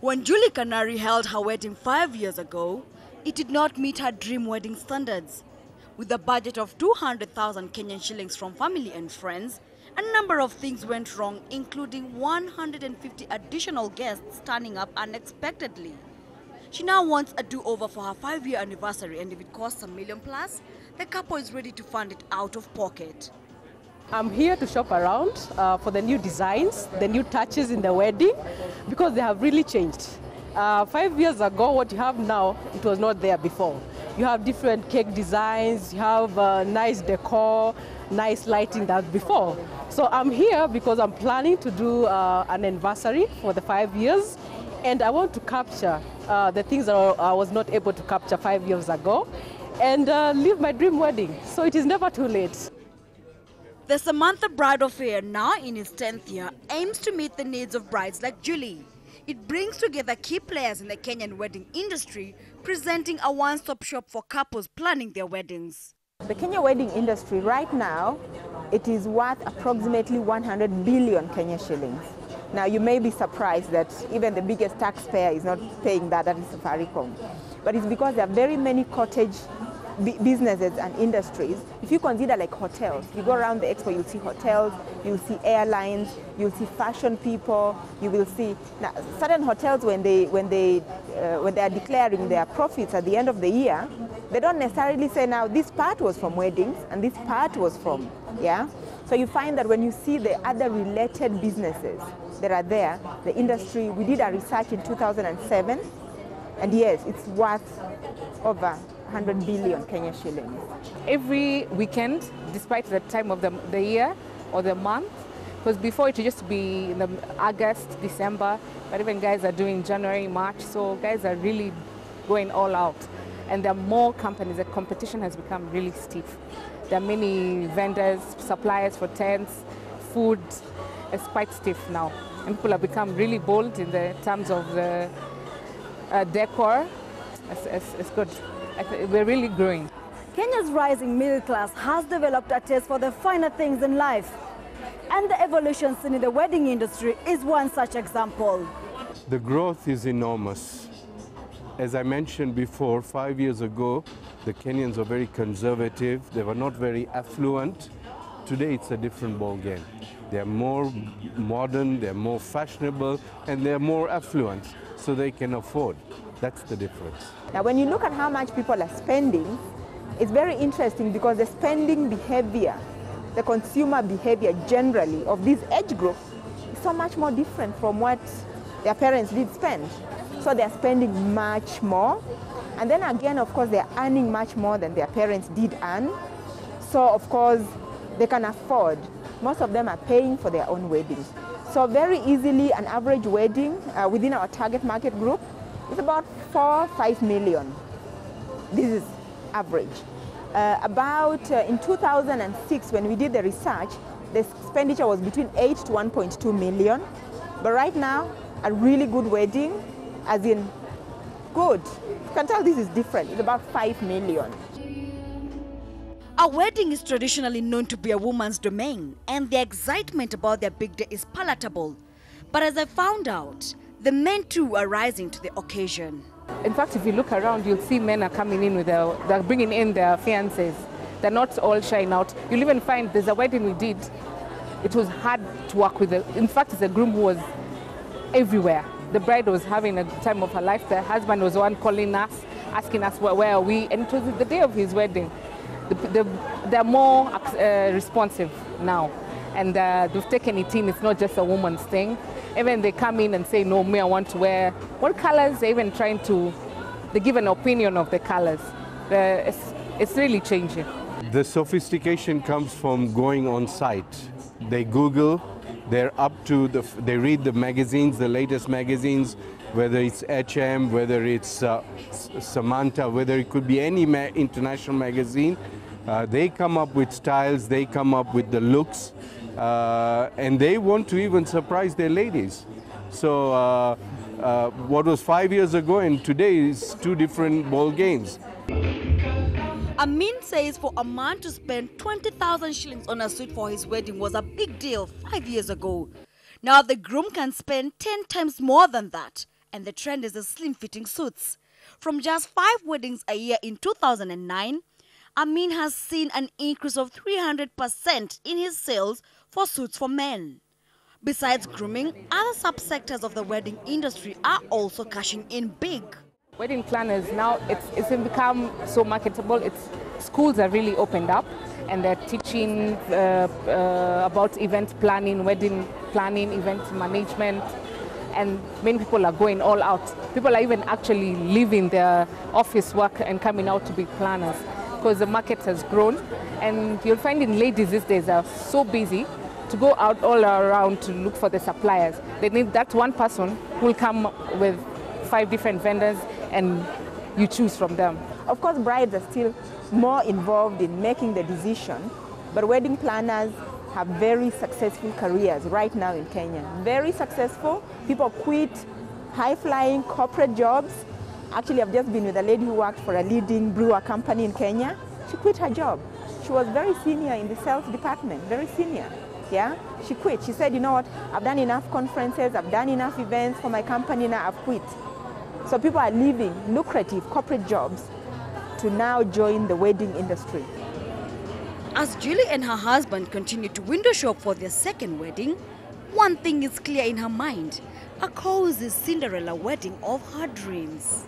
When Julie Canary held her wedding 5 years ago, it did not meet her dream wedding standards. With a budget of 200,000 Kenyan shillings from family and friends, a number of things went wrong, including 150 additional guests turning up unexpectedly. She now wants a do-over for her 5-year anniversary, and if it costs $1 million plus, the couple is ready to fund it out of pocket. I'm here to shop around for the new designs, the new touches in the wedding, because they have really changed. 5 years ago, what you have now, it was not there before. You have different cake designs, you have nice decor, nice lighting than before. So I'm here because I'm planning to do an anniversary for the 5 years, and I want to capture the things that I was not able to capture 5 years ago, and live my dream wedding. So it is never too late. The Samantha Bridal Fair, now in its 10th year, aims to meet the needs of brides like Julie. It brings together key players in the Kenyan wedding industry, presenting a one-stop shop for couples planning their weddings. The Kenya wedding industry right now, it is worth approximately 100 billion Kenya shillings. Now you may be surprised that even the biggest taxpayer is not paying that is Safaricom. But it's because there are very many cottage businesses and industries. If you consider like hotels, you go around the expo, you'll see hotels, you'll see airlines, you'll see fashion people, you will see now, certain hotels when they are declaring their profits at the end of the year, they don't necessarily say now this part was from weddings and this part was from, yeah. So you find that when you see the other related businesses that are there, the industry, we did a research in 2007, and yes, it's worth over 100 billion Kenya shillings. Every weekend, despite the time of the year or the month, because before it used to be in the August, December, but even guys are doing January, March, so guys are really going all out. And there are more companies, the competition has become really stiff. There are many vendors, suppliers for tents, food, it's quite stiff now. And people have become really bold in the terms of the decor. It's good. We're really growing. Kenya's rising middle class has developed a taste for the finer things in life. And the evolution seen in the wedding industry is one such example. The growth is enormous. As I mentioned before, 5 years ago, the Kenyans were very conservative. They were not very affluent. Today, it's a different ballgame. They're more modern, they're more fashionable, and they're more affluent, so they can afford. That's the difference. Now, when you look at how much people are spending, it's very interesting because the spending behavior, the consumer behavior generally of this age group is so much more different from what their parents did spend. So they're spending much more. And then again, of course, they're earning much more than their parents did earn. So, of course, they can afford. Most of them are paying for their own weddings. So very easily, an average wedding within our target market group is about 4-5 million. This is average. In 2006, when we did the research, the expenditure was between 8 to 1.2 million. But right now, a really good wedding, as in good, you can tell this is different. It's about 5 million. A wedding is traditionally known to be a woman's domain, and the excitement about their big day is palatable. But as I found out, the men too are rising to the occasion. In fact, if you look around, you'll see men are coming in they're bringing in their fiancés. They're not all shying out. You'll even find there's a wedding we did. It was hard to work with. In fact, it's a groom who was everywhere. The bride was having a time of her life. The husband was the one calling us, asking us where are we, and it was the day of his wedding. They're more responsive now, and they've taken it in. It's not just a woman's thing. Even they come in and say, no, me, I want to wear, what colors? They're even trying to, they give an opinion of the colors. It's really changing. The sophistication comes from going on site. They Google, they're up to, they read the magazines, the latest magazines, whether it's HM, whether it's Samantha, whether it could be any international magazine. They come up with styles, they come up with the looks, and they want to even surprise their ladies. So what was 5 years ago and today is two different ball games. Amin says for a man to spend 20,000 shillings on a suit for his wedding was a big deal 5 years ago. Now the groom can spend 10 times more than that, And the trend is the slim-fitting suits. From just 5 weddings a year in 2009, Amin has seen an increase of 300% in his sales for suits for men. Besides grooming, other subsectors of the wedding industry are also cashing in big. Wedding planners now, it's become so marketable. Schools are really opened up and they're teaching about event planning, wedding planning, event management, and many people are going all out. People are even actually leaving their office work and coming out to be planners because the market has grown. And you'll find in ladies these days are so busy to go out all around to look for the suppliers. They need that one person who will come with 5 different vendors and you choose from them. Of course, brides are still more involved in making the decision, but wedding planners have very successful careers right now in Kenya. Very successful. People quit high-flying corporate jobs. Actually, I've just been with a lady who worked for a leading brewer company in Kenya. She quit her job. She was very senior in the sales department, very senior. Yeah, she quit. She said, you know what, I've done enough conferences, I've done enough events for my company, now I've quit. So people are leaving lucrative corporate jobs to now join the wedding industry. As Julie and her husband continue to window shop for their second wedding, one thing is clear in her mind: a cozy Cinderella wedding of her dreams.